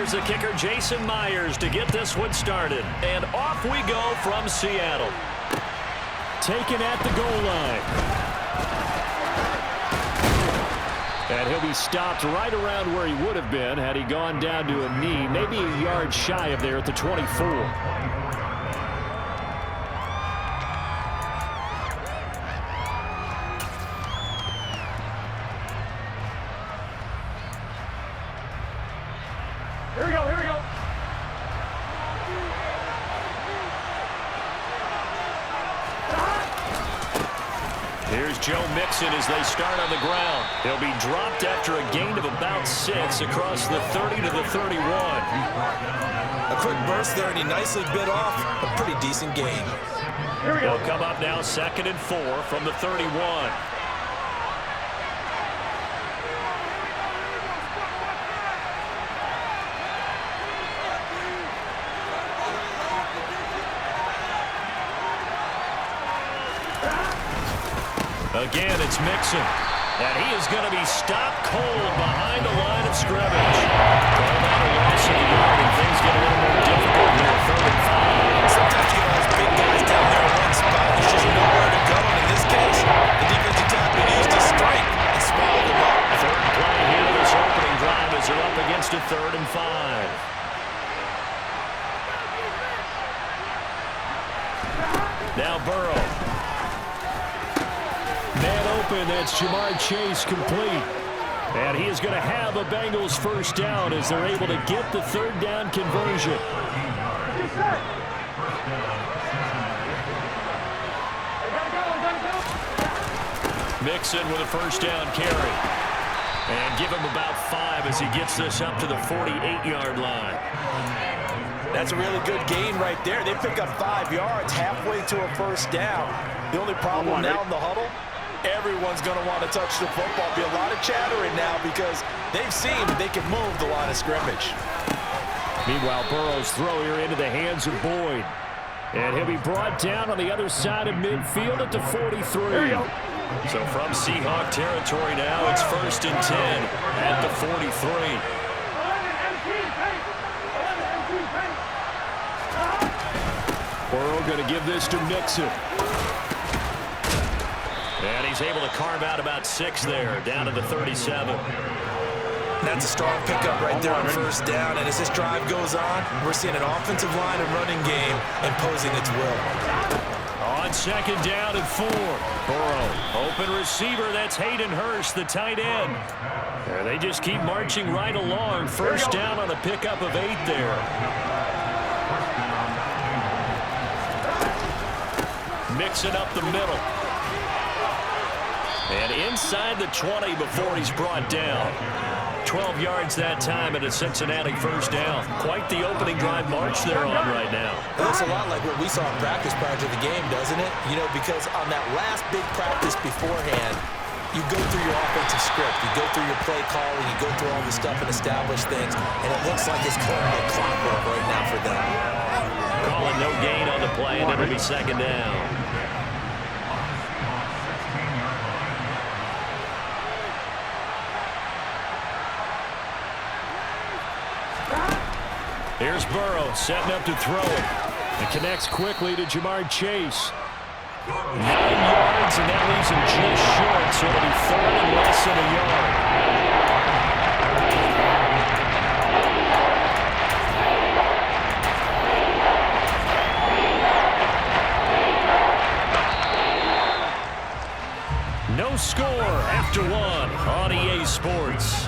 Here's the kicker, Jason Myers, to get this one started. And off we go from Seattle. Taken at the goal line. And he'll be stopped right around where he would have been had he gone down to a knee, maybe a yard shy of there at the 24. Here's Joe Mixon as they start on the ground. He'll be dropped after a gain of about 6 across the 30 to the 31. A quick burst there, and he nicely bit off a pretty decent gain. Here we go. He'll come up now 2nd and 4 from the 31. Again, it's Mixon. And he is going to be stopped cold behind the line of scrimmage. Called out a loss of the yard, and things get a little more difficult here. 3rd and 5. Sometimes you get those big guys down there in one spot. There's just nowhere to go. And in this case, the defensive tackle used his strength and swallowed him up. 3rd play here, this opening drive as they're up against a 3rd and 5. Now Burrow. Man open, that's Jamar Chase complete. And he is going to have a Bengals first down as they're able to get the 3rd down conversion. Mixon with a first down carry. And give him about 5 as he gets this up to the 48-yard line. That's a really good gain right there. They pick up 5 yards halfway to a first down. The only problem now in the huddle, everyone's going to want to touch the football. Be a lot of chattering now because they've seen they can move the line of scrimmage. Meanwhile, Burrow's throw here into the hands of Boyd. And he'll be brought down on the other side of midfield at the 43. So from Seahawk territory now, it's 1st and 10 at the 43. Burrow going to give this to Mixon. And he's able to carve out about 6 there, down to the 37. That's a strong pickup right there on first down. And as this drive goes on, we're seeing an offensive line and running game imposing its will. On 2nd down and 4. Burrow, open receiver. That's Hayden Hurst, the tight end. There, they just keep marching right along. First down on a pickup of 8 there. Mixing up the middle. And inside the 20 before he's brought down. 12 yards that time and a Cincinnati first down. Quite the opening drive march they're on right now. It looks a lot like what we saw in practice prior to the game, doesn't it? You know, because on that last big practice beforehand, you go through your offensive script, you go through your play calling, you go through all the stuff and establish things, and it looks like it's kind of like clockwork right now for them. Calling no gain on the play, and it'll be 2nd down. Here's Burrow setting up to throw it. It connects quickly to Jamar Chase. 9 yards, and that leaves him just short, so it'll be 3rd and less than a yard. No score after 1 on EA Sports.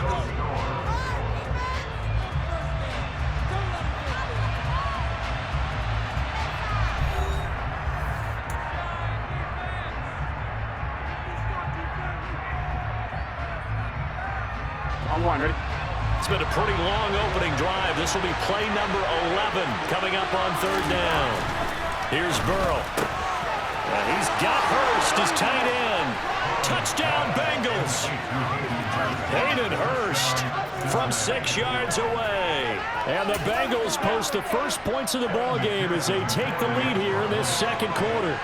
It's been a pretty long opening drive. This will be play number 11 coming up on 3rd down. Here's Burrow. And he's got Hurst, his tight end. Touchdown, Bengals. Hayden Hurst from 6 yards away. And the Bengals post the first points of the ball game as they take the lead here in this 2nd quarter.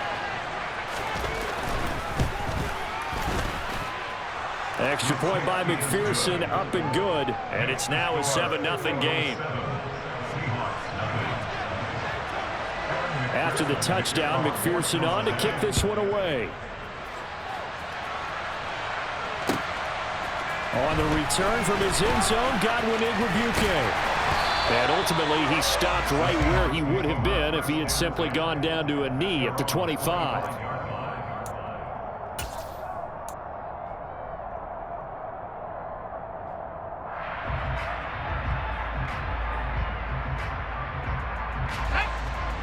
Extra point by McPherson, up and good. And it's now a 7-0 game. After the touchdown, McPherson on to kick this one away. On the return from his end zone, Godwin Igwebuike. And ultimately, he stopped right where he would have been if he had simply gone down to a knee at the 25.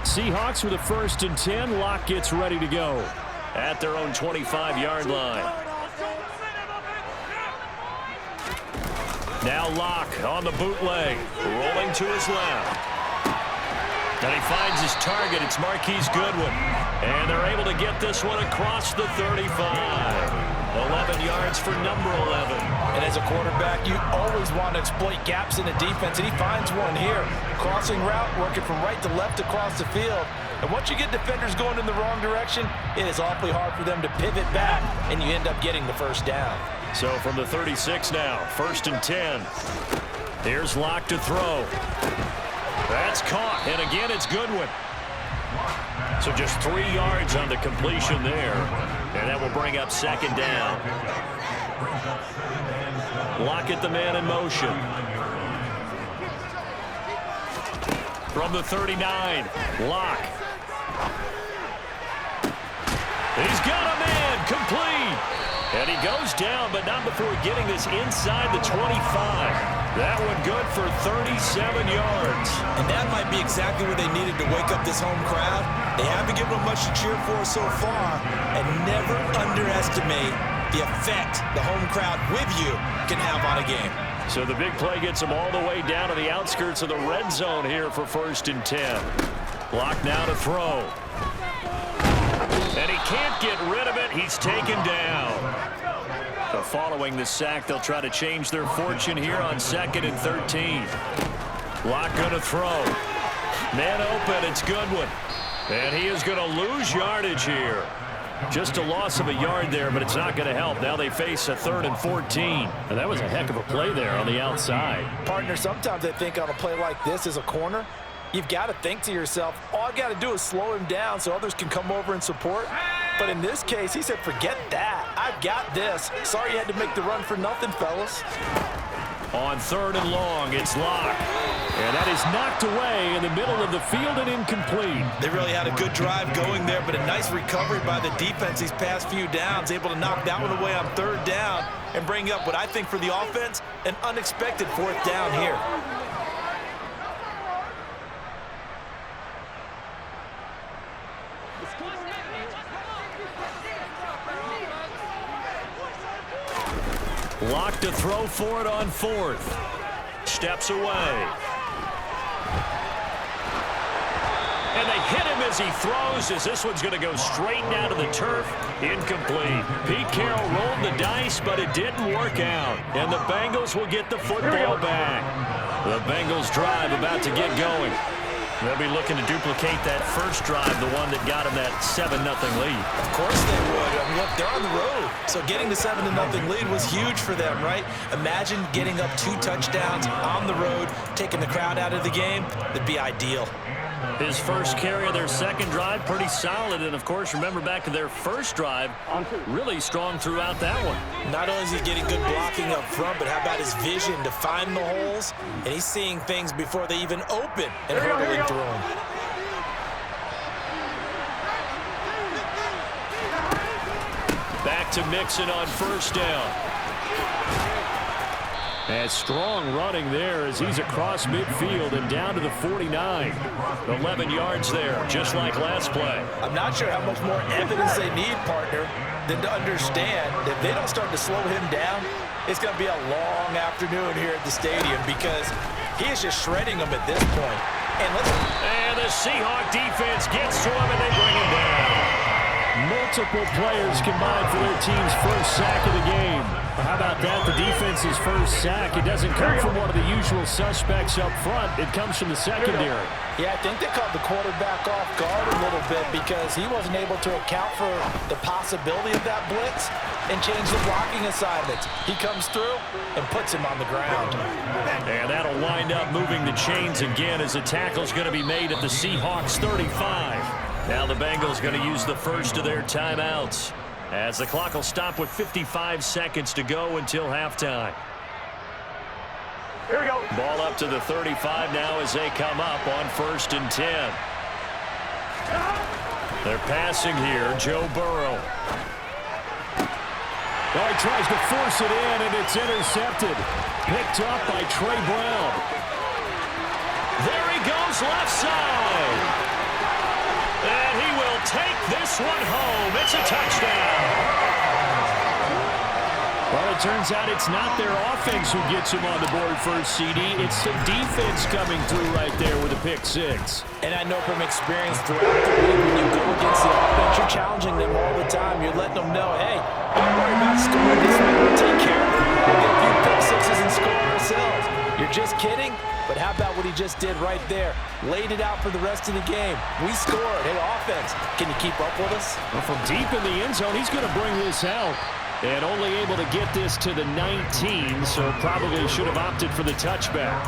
Seahawks with a 1st and 10. Locke gets ready to go at their own 25-yard line. Now Locke on the bootleg, rolling to his left. And he finds his target. It's Marquise Goodwin. And they're able to get this one across the 35. 11 yards for number 11. And as a quarterback, you always want to exploit gaps in the defense, and he finds one here. Crossing route, working from right to left across the field. And once you get defenders going in the wrong direction, it is awfully hard for them to pivot back, and you end up getting the first down. So from the 36 now, 1st and 10. Here's Locke to throw. That's caught, and again it's Goodwin. So just 3 yards on the completion there, and that will bring up 2nd down. Lockett the man in motion. From the 39, Locke. He's got a man, complete. And he goes down, but not before getting this inside the 25. That one good for 37 yards. And that might be exactly what they needed to wake up this home crowd. They haven't given them much to cheer for so far. And never underestimate the effect the home crowd with you can have on a game. So the big play gets them all the way down to the outskirts of the red zone here for 1st and 10. Locke now to throw. And he can't get rid of it. He's taken down. So following the sack, they'll try to change their fortune here on 2nd and 13. Locke going to throw. Man open, it's Goodwin. And he is going to lose yardage here. Just a loss of a yard there, but it's not going to help. Now they face a 3rd and 14. And that was a heck of a play there on the outside. Partner, sometimes I think on a play like this as a corner, you've got to think to yourself, all I got to do is slow him down so others can come over and support. But in this case, he said, forget that. I've got this. Sorry you had to make the run for nothing, fellas. On 3rd and long, it's Locke. And that is knocked away in the middle of the field and incomplete. They really had a good drive going there, but a nice recovery by the defense these past few downs, able to knock that one away on 3rd down and bring up what I think for the offense, an unexpected 4th down here. Locke to throw for it on 4th. Steps away. And they hit him as he throws, as this one's going to go straight down to the turf. Incomplete. Pete Carroll rolled the dice, but it didn't work out. And the Bengals will get the football back. The Bengals drive about to get going. They'll be looking to duplicate that first drive, the one that got them that 7-0 lead. Of course they would. I mean, look, they're on the road. So getting the 7-0 lead was huge for them, right? Imagine getting up 2 touchdowns on the road, taking the crowd out of the game. That'd be ideal. His first carry of their 2nd drive, pretty solid. And, of course, remember back to their first drive, really strong throughout that one. Not only is he getting good blocking up front, but how about his vision to find the holes? And he's seeing things before they even open and hurdling through them. Back to Mixon on 1st down. And strong running there as he's across midfield and down to the 49. 11 yards there, just like last play. I'm not sure how much more evidence they need, partner, than to understand that if they don't start to slow him down, it's going to be a long afternoon here at the stadium because he is just shredding them at this point. And the Seahawk defense gets to him and they bring him down. Multiple players combined for their team's first sack of the game. How about that? The defense's first sack. It doesn't come from one of the usual suspects up front. It comes from the secondary. Yeah, I think they caught the quarterback off guard a little bit because he wasn't able to account for the possibility of that blitz. and change the blocking assignments. He comes through and puts him on the ground. And that'll wind up moving the chains again as a tackle's going to be made at the Seahawks 35. Now the Bengals going to use the first of their timeouts, as the clock will stop with 55 seconds to go until halftime. Here we go. Ball up to the 35 now as they come up on 1st and 10. They're passing here, Joe Burrow. Well, he tries to force it in, and it's intercepted. Picked up by Trey Brown. There he goes, left side. And he will take this one home. It's a touchdown. Well, it turns out it's not their offense who gets him on the board first, CD. It's the defense coming through right there with a pick six. And I know from experience throughout the week, when you go against the offense, you're challenging them all the time. You're letting them know, hey, don't worry about scoring this week. We'll take care of it. We'll get a few pick sixes and score ourselves. You're just kidding? But how about what he just did right there? Laid it out for the rest of the game. We scored. Hey, offense, can you keep up with us? Well, from deep in the end zone, he's going to bring this out. And only able to get this to the 19, so probably should have opted for the touchback.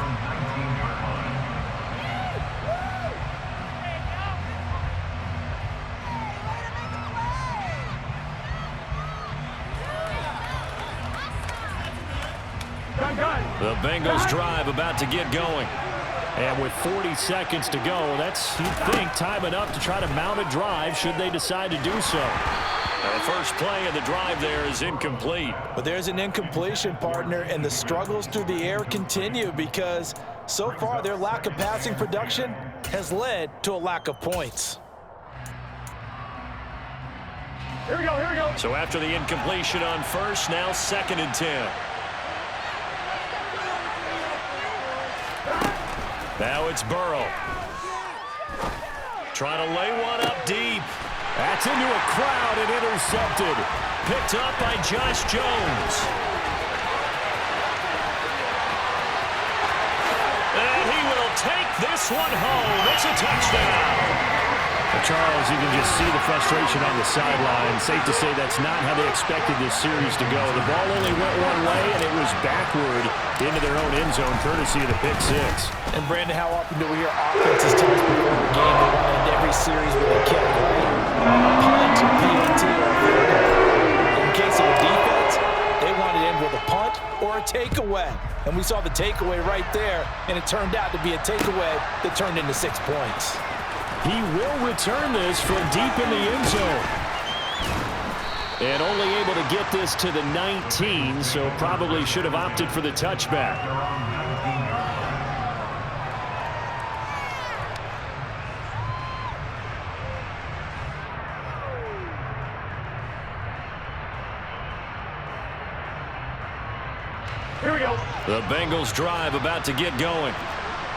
The Bengals drive about to get going. And with 40 seconds to go, that's, you'd think, time enough to try to mount a drive should they decide to do so. The first play of the drive there is incomplete. But there's an incompletion, partner, and the struggles through the air continue because so far their lack of passing production has led to a lack of points. Here we go, here we go. So after the incompletion on first, now 2nd and 10. Now it's Burrow. Trying to lay one up deep. That's into a crowd and intercepted. Picked up by Josh Jones. And he will take this one home. It's a touchdown. Well, Charles, you can just see the frustration on the sideline. Safe to say that's not how they expected this series to go. The ball only went one way, and it was backward into their own end zone, courtesy of the pick six. And, Brandon, how often do we hear offenses tell us before the game they want to end every series with a kick, right? A punt, a PAT, or a field goal. In case of a defense, they want to end with a punt or a takeaway. And we saw the takeaway right there, and it turned out to be a takeaway that turned into 6 points. He will return this from deep in the end zone. And only able to get this to the 19, so probably should have opted for the touchback. Here we go. The Bengals drive about to get going.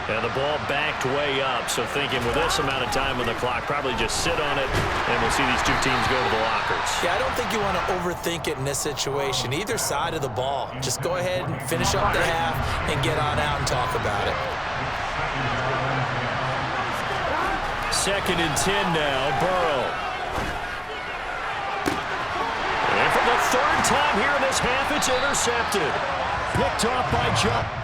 And the ball backed way up, so thinking with this amount of time on the clock, probably just sit on it, and we'll see these two teams go to the lockers. Yeah, I don't think you want to overthink it in this situation. Either side of the ball. Just go ahead and finish up the half and get on out and talk about it. 2nd and 10 now, Burrow. And for the 3rd time here in this half, it's intercepted. Picked off by Joe.